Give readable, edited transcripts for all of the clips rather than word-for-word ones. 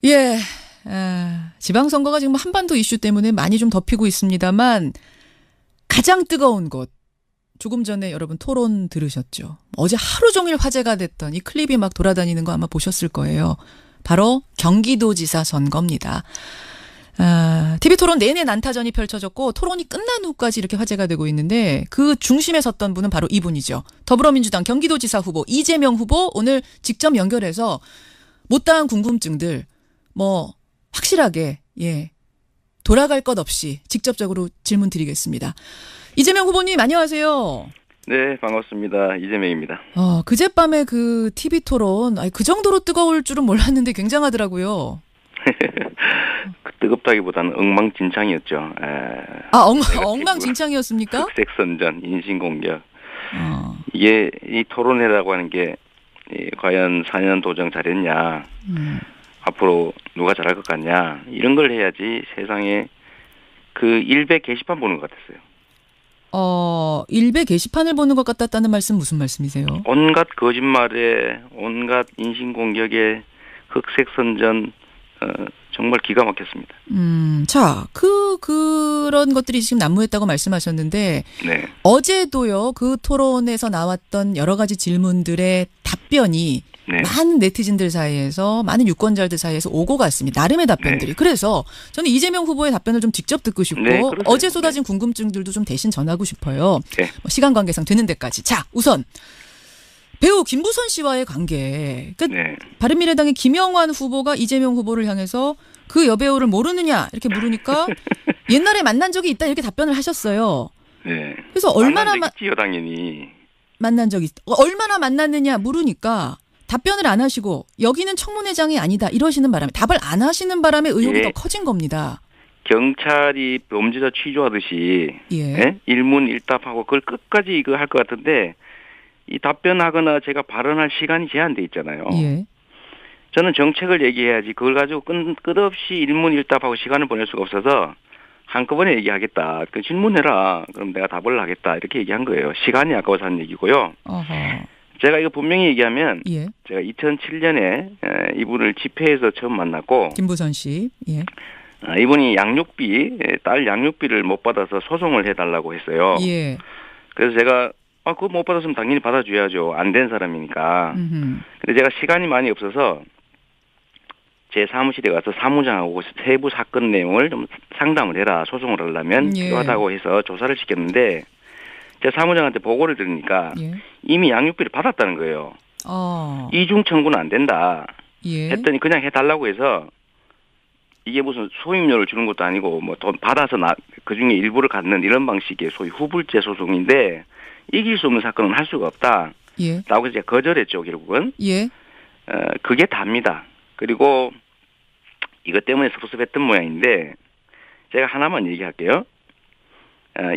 예, 지방선거가 지금 한반도 이슈 때문에 많이 좀 덮이고 있습니다만 가장 뜨거운 곳, 조금 전에 여러분 토론 들으셨죠? 어제 하루 종일 화제가 됐던 이 클립이 막 돌아다니는 거 아마 보셨을 거예요. 바로 경기도지사 선거입니다. TV토론 내내 난타전이 펼쳐졌고 토론이 끝난 후까지 이렇게 화제가 되고 있는데 그 중심에 섰던 분은 바로 이분이죠. 더불어민주당 경기도지사 후보 이재명 후보 오늘 직접 연결해서 못다한 궁금증들 확실하게 돌아갈 것 없이 직접적으로 질문 드리겠습니다. 이재명 후보님 안녕하세요. 네, 반갑습니다. 이재명입니다. 그젯밤에 그 TV토론 그 정도로 뜨거울 줄은 몰랐는데 굉장하더라고요. 뜨겁다기보다는 엉망진창이었죠. 엉망진창이었습니까? 흑색선전, 인신공격. 이게 이 토론회라고 하는 게 과연 4년 도정 잘했냐, 앞으로 누가 잘할 것 같냐 이런 걸 해야지 세상에 그 일베 게시판 보는 것 같았어요. 일베 게시판을 보는 것 같았다는 말씀 무슨 말씀이세요? 온갖 거짓말에 온갖 인신공격에 흑색선전 정말 기가 막혔습니다. 자, 그런 것들이 지금 난무했다고 말씀하셨는데 네. 어제도요 그 토론에서 나왔던 여러 가지 질문들의 답변이 많은 네티즌들 사이에서 많은 유권자들 사이에서 오고 갔습니다. 나름의 답변들이. 그래서 저는 이재명 후보의 답변을 좀 직접 듣고 싶고 어제 쏟아진 궁금증들도 좀 대신 전하고 싶어요. 시간 관계상 되는 데까지. 자, 우선 배우 김부선 씨와의 관계. 바른미래당의 김영환 후보가 이재명 후보를 향해서 그 여배우를 모르느냐 이렇게 물으니까 옛날에 만난 적이 있다 이렇게 답변을 하셨어요. 네. 그래서 얼마나 당연히 만난 적이 얼마나 만났느냐 물으니까 답변을 안 하시고 여기는 청문회장이 아니다 이러시는 바람에 답을 안 하시는 바람에 의혹이 더 커진 겁니다. 경찰이 범죄자 취조하듯이 일문일답하고 그걸 끝까지 이거 할 것 같은데 이 답변하거나 제가 발언할 시간이 제한돼 있잖아요. 저는 정책을 얘기해야지 그걸 가지고 끝없이 일문일답하고 시간을 보낼 수가 없어서 한꺼번에 얘기하겠다. 그 질문해라. 그럼 내가 답을 하겠다. 이렇게 얘기한 거예요. 시간이 아까워서 한 얘기고요. 제가 이거 분명히 얘기하면 제가 2007년에 이분을 집회에서 처음 만났고 김부선 씨. 이분이 딸 양육비를 못 받아서 소송을 해달라고 했어요. 그래서 제가 그거 못 받았으면 당연히 받아줘야죠. 안 된 사람이니까. 근데 제가 시간이 많이 없어서 제 사무실에 가서 사무장하고 세부 사건 내용을 좀 상담을 해라. 소송을 하려면 필요하다고 해서 조사를 시켰는데 제 사무장한테 보고를 들으니까 이미 양육비를 받았다는 거예요. 이중 청구는 안 된다. 했더니 그냥 해달라고 해서 이게 무슨 소임료를 주는 것도 아니고 돈 받아서 그중에 일부를 갖는 이런 방식의 소위 후불제 소송인데 이길 수 없는 사건은 할 수가 없다. 라고 해서 제가 거절했죠, 결국은. 그게 답니다. 그리고 이것 때문에 섭섭했던 모양인데 제가 하나만 얘기할게요.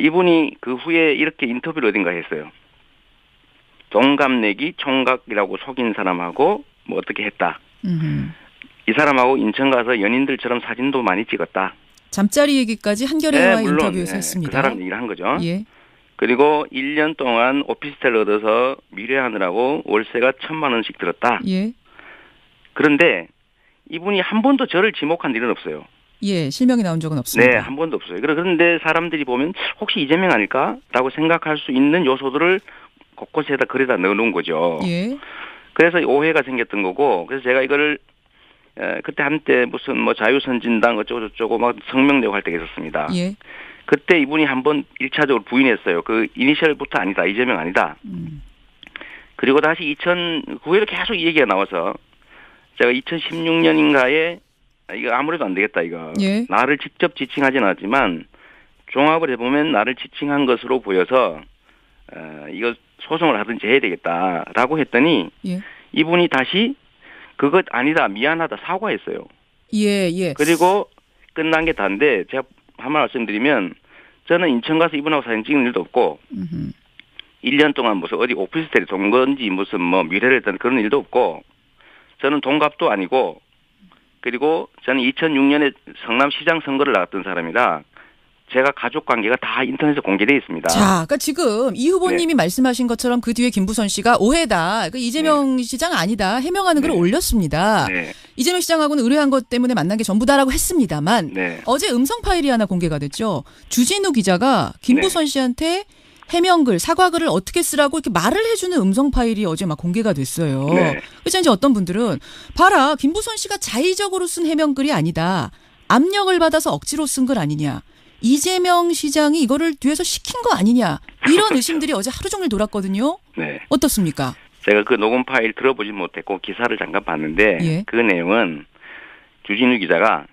이분이 그 후에 이렇게 인터뷰를 어딘가 했어요. 동갑내기 총각이라고 속인 사람하고 어떻게 했다. 이 사람하고 인천 가서 연인들처럼 사진도 많이 찍었다. 잠자리 얘기까지 한겨레와 인터뷰에서 했습니다. 그 사람 얘기를 한 거죠. 그리고 1년 동안 오피스텔 얻어서 미래하느라고 월세가 1,000만 원씩 들었다. 그런데 이분이 한 번도 저를 지목한 일은 없어요. 실명이 나온 적은 없습니다. 네, 한 번도 없어요. 그런데 사람들이 보면 혹시 이재명 아닐까? 라고 생각할 수 있는 요소들을 곳곳에다 글에다 넣어놓은 거죠. 그래서 오해가 생겼던 거고, 그래서 제가 이거를 그때 한때 무슨 자유선진당 어쩌고저쩌고 막 성명 내고 할 때가 있었습니다. 그때 이분이 한번 1차적으로 부인했어요. 그 이니셜부터 아니다. 이재명 아니다. 그리고 다시 2009년에 계속 이 얘기가 나와서 제가 2016년인가에 이거 아무래도 안 되겠다 이거. 나를 직접 지칭하진 않았지만 종합을 해보면 나를 지칭한 것으로 보여서 이거 소송을 하든지 해야 되겠다라고 했더니 이분이 다시 그것 아니다 미안하다 사과했어요. 그리고 끝난 게 다인데 제가 한 말씀드리면 저는 인천 가서 이분하고 사진 찍는 일도 없고 1년 동안 무슨 어디 오피스텔에 돈 건지 무슨 미래를 했던 그런 일도 없고 저는 동갑도 아니고 그리고 저는 2006년에 성남시장 선거를 나갔던 사람이라 제가 가족 관계가 다 인터넷에 공개되어 있습니다. 자, 그러니까 지금 이 후보님이 말씀하신 것처럼 그 뒤에 김부선 씨가 오해다. 그 이재명 시장 아니다. 해명하는 글을 올렸습니다. 이재명 시장하고는 의뢰한 것 때문에 만난 게 전부다라고 했습니다만 어제 음성 파일이 하나 공개가 됐죠. 주진우 기자가 김부선 씨한테 해명글, 사과글을 어떻게 쓰라고 이렇게 말을 해주는 음성 파일이 어제 막 공개가 됐어요. 그래서 이제 어떤 분들은 봐라, 김부선 씨가 자의적으로 쓴 해명글이 아니다. 압력을 받아서 억지로 쓴 글 아니냐. 이재명 시장이 이거를 뒤에서 시킨 거 아니냐. 이런 의심들이 어제 하루 종일 돌았거든요. 어떻습니까? 제가 그 녹음 파일 들어보지 못했고 기사를 잠깐 봤는데 그 내용은 주진우 기자가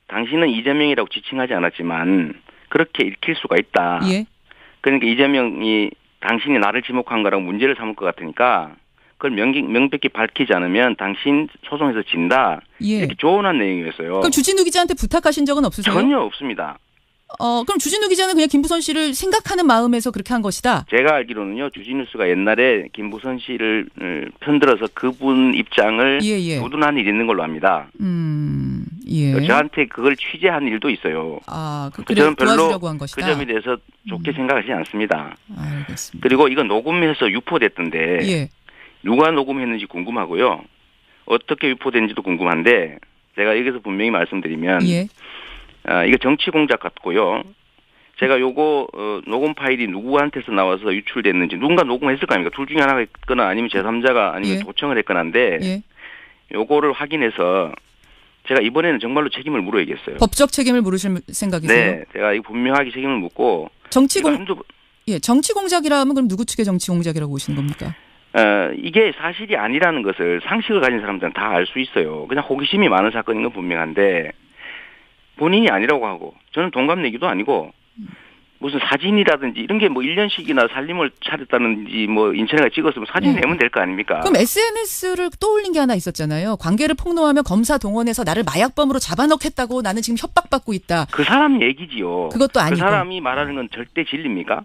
당신은 이재명이라고 지칭하지 않았지만 그렇게 읽힐 수가 있다. 그러니까 이재명이 당신이 나를 지목한 거라고 문제를 삼을 것 같으니까 그걸 명백히 밝히지 않으면 당신 소송에서 진다. 이렇게 조언한 내용이었어요. 그럼 주진우 기자한테 부탁하신 적은 없으세요? 전혀 없습니다. 그럼 주진우 기자는 그냥 김부선 씨를 생각하는 마음에서 그렇게 한 것이다? 제가 알기로는요. 주진우 씨가 옛날에 김부선 씨를 편들어서 그분 입장을 두둔한 일이 있는 걸로 압니다. 저한테 그걸 취재한 일도 있어요. 저는 별로 한 것이다. 그 점에 대해서 좋게 생각하지 않습니다. 알겠습니다. 그리고 이거 녹음해서 유포됐던데 누가 녹음했는지 궁금하고요. 어떻게 유포된지도 궁금한데 제가 여기서 분명히 말씀드리면 이거 정치 공작 같고요. 제가 요거 녹음 파일이 누구한테서 나와서 유출됐는지 누군가 녹음했을 거 아닙니까? 둘 중에 하나가 있거나 아니면 제3자가 아니면 도청을 했거나인데 요거를 확인해서 제가 이번에는 정말로 책임을 물어야겠어요. 법적 책임을 물으실 생각이세요? 네. 제가 이거 분명하게 책임을 묻고 정치 공작이라면 그럼 누구 측의 정치 공작이라고 보시는 겁니까? 이게 사실이 아니라는 것을 상식을 가진 사람들은 다 알 수 있어요. 그냥 호기심이 많은 사건인 건 분명한데 본인이 아니라고 하고 저는 동갑내기도 아니고 무슨 사진이라든지 이런 게 뭐 1년씩이나 살림을 차렸다는지 뭐 인터넷에 찍었으면 사진 내면 될 거 아닙니까? 그럼 SNS를 떠올린 게 하나 있었잖아요. 관계를 폭로하며 검사 동원해서 나를 마약범으로 잡아넣겠다고 나는 지금 협박받고 있다. 그 사람 얘기지요. 그것도 아니고. 그 사람이 말하는 건 절대 진리입니까?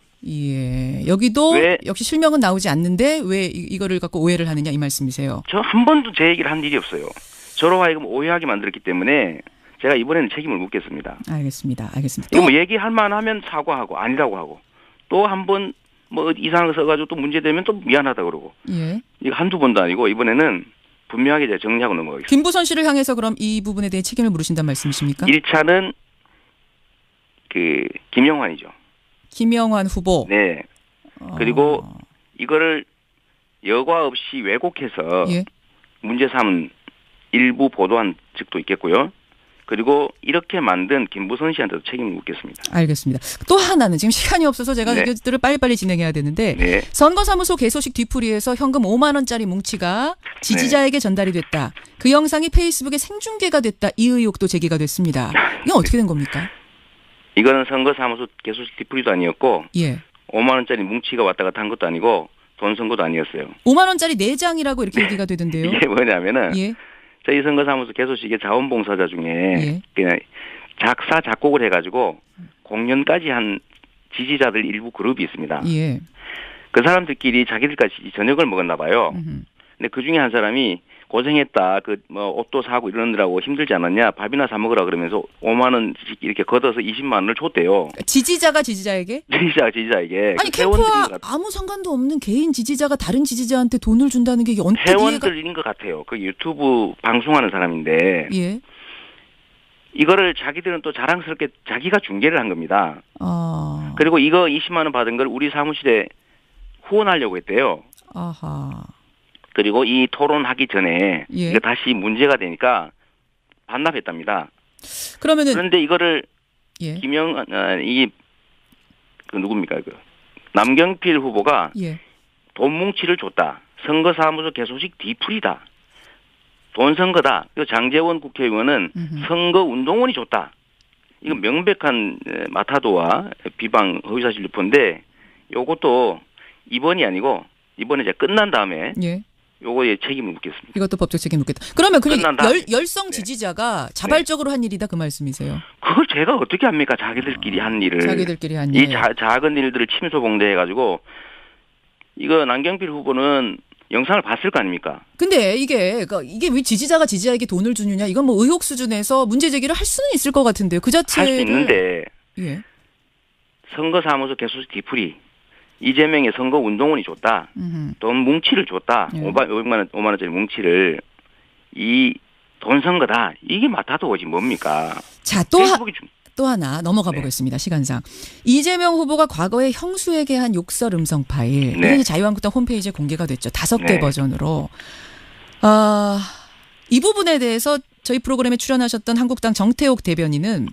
여기도 역시 실명은 나오지 않는데 왜 이거를 갖고 오해를 하느냐 이 말씀이세요. 저 한 번도 제 얘기를 한 일이 없어요. 저로 하여금 오해하게 만들었기 때문에 제가 이번에는 책임을 묻겠습니다. 알겠습니다. 이거 뭐 얘기할 만하면 사과하고 아니라고 하고 또 한 번 뭐 이상한 거 써가지고 또 문제되면 또 미안하다 그러고 이거 한두 번도 아니고 이번에는 분명하게 제가 정리하고 넘어가겠습니다. 김부선 씨를 향해서 그럼 이 부분에 대해 책임을 물으신다는 말씀이십니까? 1차는 그 김영환이죠. 김영환 후보. 네. 그리고 이거를 여과 없이 왜곡해서 문제 삼은 일부 보도한 측도 있겠고요. 그리고 이렇게 만든 김부선 씨한테도 책임을 묻겠습니다. 알겠습니다. 또 하나는 지금 시간이 없어서 제가 이것들을 빨리빨리 진행해야 되는데 선거사무소 개소식 뒤풀이에서 현금 5만 원짜리 뭉치가 지지자에게 전달이 됐다. 그 영상이 페이스북에 생중계가 됐다. 이 의혹도 제기가 됐습니다. 이건 어떻게 된 겁니까? 이거는 선거사무소 개소식 뒤풀이도 아니었고 5만 원짜리 뭉치가 왔다 갔다 한 것도 아니고 돈 선거도 아니었어요. 5만 원짜리 4장이라고 이렇게 얘기가 되던데요. 이게 뭐냐면은 저희 선거사무소 개소식의 자원봉사자 중에 그냥 작사 작곡을 해가지고 공연까지 한 지지자들 일부 그룹이 있습니다. 그 사람들끼리 자기들까지 저녁을 먹었나 봐요. 근데 그 중에 한 사람이 고생했다. 그 뭐 옷도 사고 이러느라고 힘들지 않았냐. 밥이나 사 먹으라 그러면서 5만 원씩 이렇게 걷어서 20만 원을 줬대요. 지지자가 지지자에게? 지지자에게. 아니 캠프와 아무 상관도 없는 개인 지지자가 다른 지지자한테 돈을 준다는 게 언뜻 회원들인 것 같아요. 그 유튜브 방송하는 사람인데. 이거를 자기들은 또 자랑스럽게 자기가 중계를 한 겁니다. 그리고 이거 20만 원 받은 걸 우리 사무실에 후원하려고 했대요. 그리고 이 토론하기 전에 이거 다시 문제가 되니까 반납했답니다. 그런데 이거를 그 누굽니까? 그 남경필 후보가 돈 뭉치를 줬다. 선거사무소 개소식 뒤풀이다. 돈 선거다. 장제원 국회의원은 선거운동원이 줬다. 이건 명백한 마타도와 비방 허위사실 유포인데 요것도 이번이 아니고 이번에 이제 끝난 다음에 요거에 책임을 묻겠습니다. 이것도 법적 책임 묻겠다. 그러면 그냥 열성 지지자가 자발적으로 한 일이다 그 말씀이세요? 그걸 제가 어떻게 합니까? 자기들끼리 한 일을. 이 작은 일들을 침소봉대해가지고 이거 남경필 후보는 영상을 봤을 거 아닙니까? 근데 이게 왜 지지자가 지지자에게 돈을 주느냐 이건 뭐 의혹 수준에서 문제 제기를 할 수는 있을 것 같은데요. 그 자체를 할 수 있는데 예. 선거사무소 개수수 뒤풀이, 이재명의 선거운동원이 줬다. 돈 뭉치를 줬다. 예. 500만 원짜리 뭉치를 이 돈 선거다. 이게 맡아도 오지 뭡니까? 자, 또 하나 넘어가 보겠습니다. 시간상. 이재명 후보가 과거에 형수에게 한 욕설 음성 파일. 이게 자유한국당 홈페이지에 공개가 됐죠. 5개 버전으로. 이 부분에 대해서 저희 프로그램에 출연하셨던 한국당 정태옥 대변인은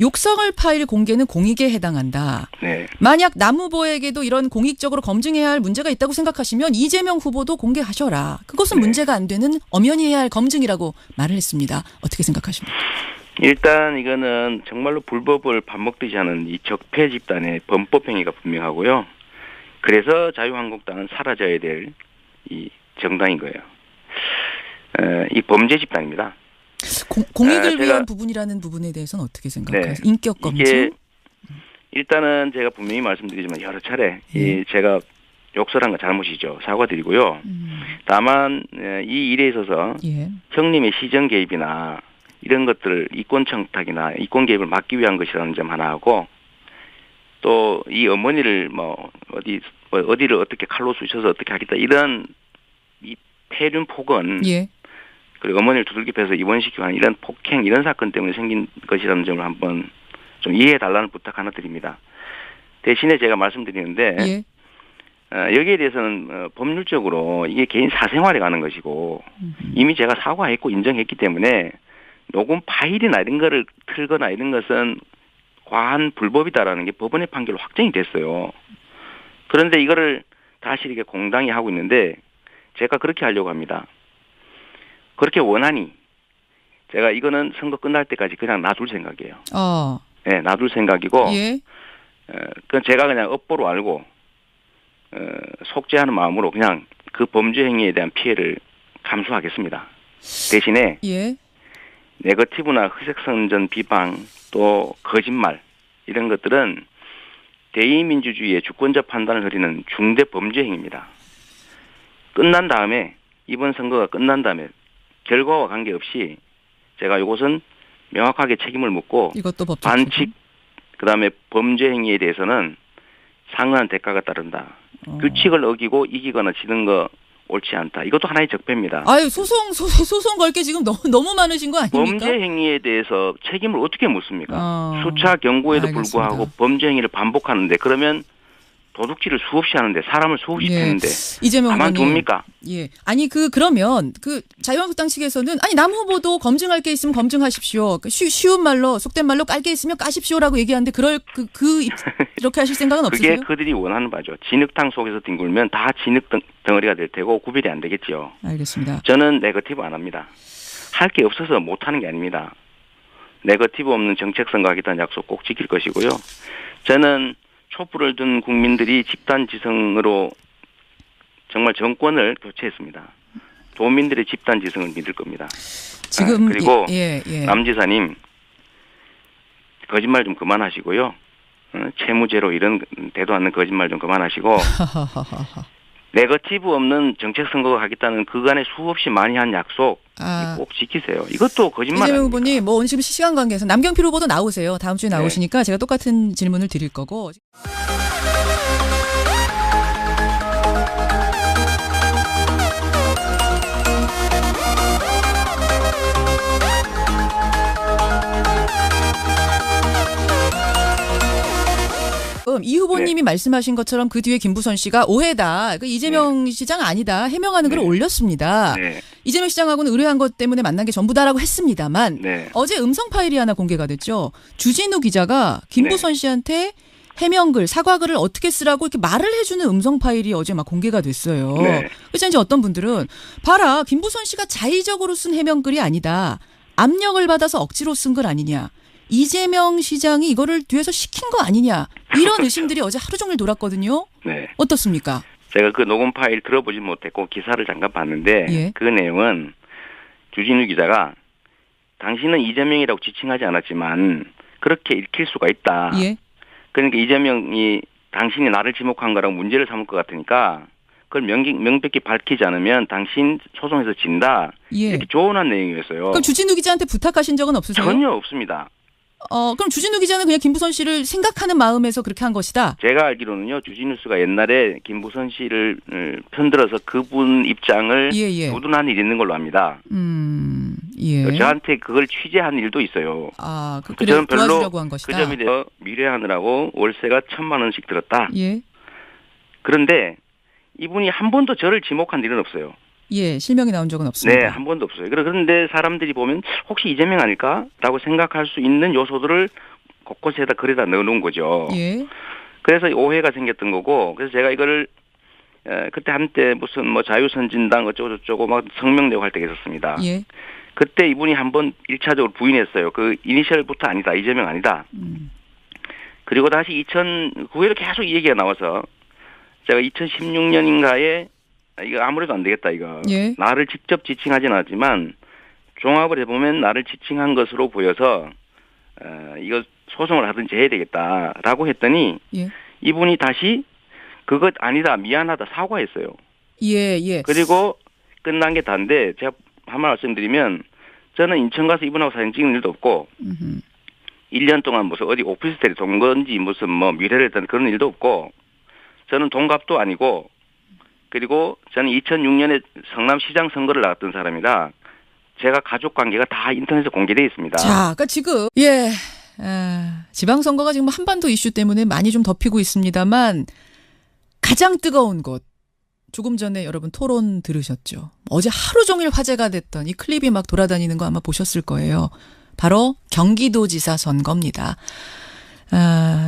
욕설 파일 공개는 공익에 해당한다. 만약 남 후보에게도 이런 공익적으로 검증해야 할 문제가 있다고 생각하시면 이재명 후보도 공개하셔라. 그것은 문제가 안 되는 엄연히 해야 할 검증이라고 말을 했습니다. 어떻게 생각하십니까? 일단 이거는 정말로 불법을 밥 먹듯이 하는 이 적폐 집단의 범법 행위가 분명하고요. 그래서 자유한국당은 사라져야 될 이 정당인 거예요. 이 범죄 집단입니다. 공익을 위한 부분이라는 부분에 대해서는 어떻게 생각하세요? 인격 검증? 이게 일단은 제가 분명히 말씀드리지만 여러 차례 제가 욕설한 거 잘못이죠. 사과드리고요. 다만 이 일에 있어서 형님의 시정 개입이나 이런 것들을 이권 청탁이나 이권 개입을 막기 위한 것이라는 점 하나 하고 또 이 어머니를 뭐 어디를 어떻게 칼로 쑤셔서 어떻게 하겠다 이런 이 폐륜 폭언 그리고 어머니를 두들겨 패서 입원시키고 하는 이런 폭행 이런 사건 때문에 생긴 것이라는 점을 한번 좀 이해해 달라는 부탁 하나 드립니다. 대신에 제가 말씀드리는데 여기에 대해서는 법률적으로 이게 개인 사생활에 가는 것이고 이미 제가 사과했고 인정했기 때문에 녹음 파일이나 이런 거를 틀거나 이런 것은 과한 불법이다라는 게 법원의 판결로 확정이 됐어요. 그런데 이거를 다시 이렇게 공당이 하고 있는데 제가 그렇게 하려고 합니다. 그렇게 원하니 제가 이거는 선거 끝날 때까지 그냥 놔둘 생각이에요. 네, 놔둘 생각이고 그건 제가 그냥 업보로 알고 속죄하는 마음으로 그냥 그 범죄 행위에 대한 피해를 감수하겠습니다. 대신에 네거티브나 회색선전 비방 또 거짓말 이런 것들은 대의민주주의의 주권자 판단을 흐리는 중대 범죄 행위입니다. 끝난 다음에 이번 선거가 끝난 다음에 결과와 관계없이 제가 이것은 명확하게 책임을 묻고 반칙 그다음에 범죄 행위에 대해서는 상응한 대가가 따른다. 규칙을 어기고 이기거나 지는 거 옳지 않다. 이것도 하나의 적폐입니다. 아유 소송 걸 게 지금 너무 많으신 거 아닙니까? 범죄 행위에 대해서 책임을 어떻게 묻습니까? 수차 경고에도 불구하고 범죄 행위를 반복하는데 그러면 도둑질을 수없이 하는데 사람을 수없이 패는데 가만 둡니까? 아니 그러면 자유한국당 측에서는 아니 남 후보도 검증할 게 있으면 검증하십시오. 쉬운 말로 속된 말로 깔 게 있으면 까십시오라고 얘기하는데 이렇게 하실 생각은 없으세요? 그게 그들이 원하는 바죠. 진흙탕 속에서 뒹굴면 다 진흙 덩어리가 될 테고 구별이 안 되겠죠. 알겠습니다. 저는 네거티브 안 합니다. 할 게 없어서 못 하는 게 아닙니다. 네거티브 없는 정책 선거하겠다는 약속 꼭 지킬 것이고요. 저는 촛불을 든 국민들이 집단 지성으로 정말 정권을 교체했습니다. 도민들의 집단 지성을 믿을 겁니다. 지금 그리고 남 지사님 거짓말 좀 그만하시고요. 채무제로 이런 대도 않는 거짓말 좀 그만하시고 네거티브 없는 정책 선거가 하겠다는 그간의 수없이 많이 한 약속 꼭 지키세요. 이것도 거짓말 아닙니까? 이재명 후보님 오늘 지금 시간 관계에서 남경필 후보도 나오세요. 다음 주에 나오시니까 제가 똑같은 질문을 드릴 거고. 이 후보님이 말씀하신 것처럼 그 뒤에 김부선 씨가 오해다. 이재명 시장 아니다. 해명하는 글을 올렸습니다. 이재명 시장하고는 의뢰한 것 때문에 만난 게 전부다라고 했습니다만 어제 음성 파일이 하나 공개가 됐죠. 주진우 기자가 김부선 씨한테 해명글, 사과글을 어떻게 쓰라고 이렇게 말을 해주는 음성 파일이 어제 막 공개가 됐어요. 그래서 이제 어떤 분들은 봐라, 김부선 씨가 자의적으로 쓴 해명글이 아니다. 압력을 받아서 억지로 쓴 글 아니냐. 이재명 시장이 이거를 뒤에서 시킨 거 아니냐. 이런 의심들이 어제 하루 종일 돌았거든요. 어떻습니까? 제가 그 녹음 파일 들어보지 못했고 기사를 잠깐 봤는데 그 내용은 주진우 기자가 당신은 이재명이라고 지칭하지 않았지만 그렇게 읽힐 수가 있다. 그러니까 이재명이 당신이 나를 지목한 거라고 문제를 삼을 것 같으니까 그걸 명백히 밝히지 않으면 당신 소송에서 진다. 이렇게 조언한 내용이었어요. 그럼 주진우 기자한테 부탁하신 적은 없으세요? 전혀 없습니다. 그럼 주진우 기자는 그냥 김부선 씨를 생각하는 마음에서 그렇게 한 것이다? 제가 알기로는요, 주진우 씨가 옛날에 김부선 씨를 편들어서 그분 입장을 두둔한 일이 있는 걸로 압니다. 예. 저한테 그걸 취재한 일도 있어요. 그래 도와주려고 한 것이다. 그 점에 대해서 미래하느라고 월세가 1,000만 원씩 들었다. 예. 그런데 이분이 한 번도 저를 지목한 일은 없어요. 예, 실명이 나온 적은 없습니다. 네, 한 번도 없어요. 그런데 사람들이 보면 혹시 이재명 아닐까라고 생각할 수 있는 요소들을 곳곳에다 글에다 넣어놓은 거죠. 예. 그래서 오해가 생겼던 거고, 그래서 제가 이거를 그때 한때 무슨 뭐 자유선진당 어쩌고저쩌고 막 성명 내고 할 때가 있었습니다. 예. 그때 이분이 한번 1차적으로 부인했어요. 그 이니셜부터 아니다, 이재명 아니다. 그리고 다시 2009년에 계속 이 얘기가 나와서 제가 2016년인가에 이거 아무래도 안 되겠다 이거. 예. 나를 직접 지칭하지는 않았지만 종합을 해보면 나를 지칭한 것으로 보여서 이거 소송을 하든지 해야 되겠다라고 했더니 예. 이분이 다시 그것 아니다 미안하다 사과했어요. 예. 그리고 끝난 게 다인데 제가 한 말씀드리면 저는 인천 가서 이분하고 사진 찍는 일도 없고 1년 동안 무슨 어디 오피스텔에 돈 건지 무슨 뭐 미래를 했던 그런 일도 없고 저는 동갑도 아니고 그리고 저는 2006년에 성남시장 선거를 나갔던 사람이라 제가 가족 관계가 다 인터넷에 공개되어 있습니다. 자, 그러니까 지금 지방선거가 지금 한반도 이슈 때문에 많이 좀 덮이고 있습니다만 가장 뜨거운 곳 조금 전에 여러분 토론 들으셨죠. 어제 하루 종일 화제가 됐던 이 클립이 막 돌아다니는 거 아마 보셨을 거예요. 바로 경기도지사 선거입니다.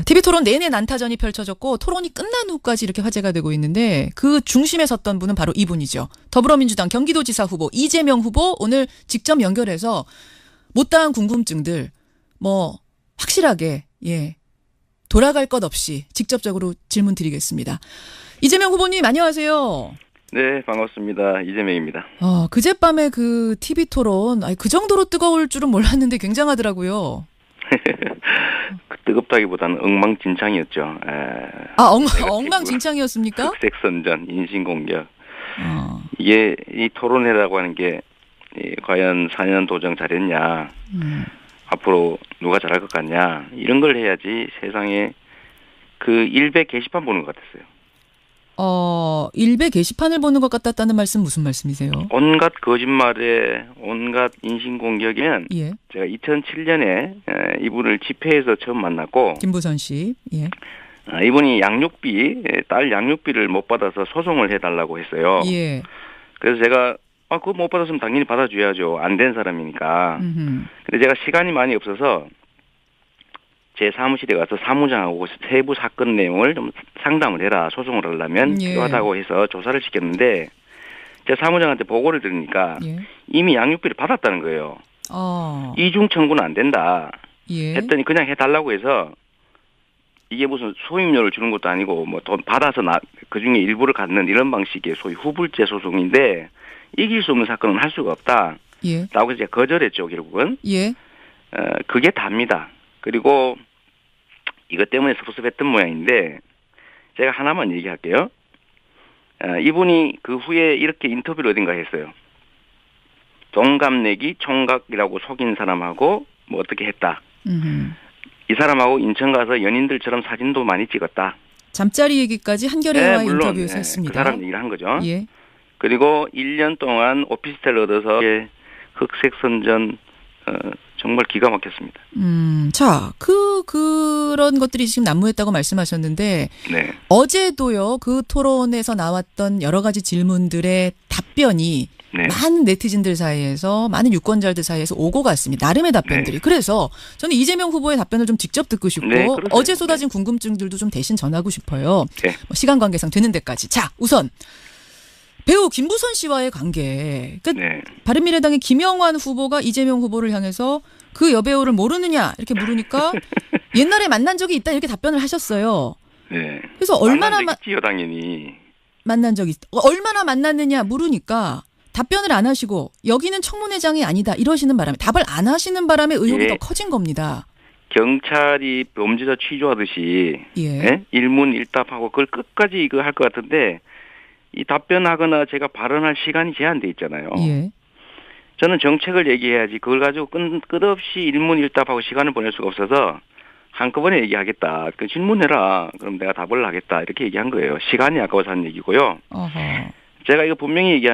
TV토론 내내 난타전이 펼쳐졌고 토론이 끝난 후까지 이렇게 화제가 되고 있는데 그 중심에 섰던 분은 바로 이분이죠. 더불어민주당 경기도지사 후보 이재명 후보 오늘 직접 연결해서 못다한 궁금증들 뭐 확실하게 돌아갈 것 없이 직접적으로 질문 드리겠습니다. 이재명 후보님 안녕하세요. 네, 반갑습니다. 이재명입니다. 그젯밤에 그 TV토론 그 정도로 뜨거울 줄은 몰랐는데 굉장하더라고요. 뜨겁다기보다는 엉망진창이었죠. 엉망진창이었습니까? 흑색선전, 인신공격. 이게 이 토론회라고 하는 게 과연 4년 도정 잘했냐, 앞으로 누가 잘할 것 같냐 이런 걸 해야지 세상에 그 일베 게시판 보는 것 같았어요. 일베 게시판을 보는 것 같았다는 말씀 무슨 말씀이세요? 온갖 거짓말에 온갖 인신공격에는 예. 제가 2007년에 이분을 집회에서 처음 만났고 김부선 씨. 예. 이분이 딸 양육비를 못 받아서 소송을 해달라고 했어요. 예. 그래서 제가 그거 못 받았으면 당연히 받아줘야죠. 안 된 사람이니까. 근데 제가 시간이 많이 없어서 제 사무실에 가서 사무장하고 세부 사건 내용을 좀 상담을 해라. 소송을 하려면 필요하다고 해서 조사를 시켰는데 제 사무장한테 보고를 들으니까 이미 양육비를 받았다는 거예요. 이중 청구는 안 된다. 했더니 그냥 해달라고 해서 이게 무슨 소임료를 주는 것도 아니고 뭐 돈 받아서 그중에 일부를 갖는 이런 방식의 소위 후불제 소송인데 이길 수 없는 사건은 할 수가 없다. 라고 해서 제가 거절했죠, 결국은. 그게 답니다. 그리고 이것 때문에 섭섭했던 모양인데 제가 하나만 얘기할게요. 이분이 그 후에 이렇게 인터뷰를 어딘가 했어요. 동갑내기 총각이라고 속인 사람하고 뭐 어떻게 했다. 이 사람하고 인천 가서 연인들처럼 사진도 많이 찍었다. 잠자리 얘기까지 한겨레와의 인터뷰에서 했습니다. 그 사람 얘기를 한 거죠. 그리고 1년 동안 오피스텔 얻어서 흑색선전 정말 기가 막혔습니다. 자, 그런 것들이 지금 난무했다고 말씀하셨는데 어제도요. 그 토론에서 나왔던 여러 가지 질문들의 답변이 많은 네티즌들 사이에서 많은 유권자들 사이에서 오고 갔습니다. 나름의 답변들이. 그래서 저는 이재명 후보의 답변을 좀 직접 듣고 싶고 어제 쏟아진 궁금증들도 좀 대신 전하고 싶어요. 뭐 시간 관계상 되는 데까지. 자, 우선 배우 김부선 씨와의 관계. 바른미래당의 김영환 후보가 이재명 후보를 향해서 그 여배우를 모르느냐 이렇게 물으니까 옛날에 만난 적이 있다 이렇게 답변을 하셨어요. 그래서 얼마나 당연히 만난 적이 얼마나 만났느냐 물으니까 답변을 안 하시고 여기는 청문회장이 아니다 이러시는 바람에 답을 안 하시는 바람에 의혹이 더 커진 겁니다. 경찰이 범죄자 취조하듯이 일문일답하고 그걸 끝까지 이거 할 것 같은데 이 답변하거나 제가 발언할 시간이 제한돼 있잖아요. 저는 정책을 얘기해야지 그걸 가지고 끝없이 일문일답하고 시간을 보낼 수가 없어서 한꺼번에 얘기하겠다. 그 질문해라. 그럼 내가 답을 하겠다. 이렇게 얘기한 거예요. 시간이 아까워서 한 얘기고요. 어허. 제가 이거 분명히 얘기하면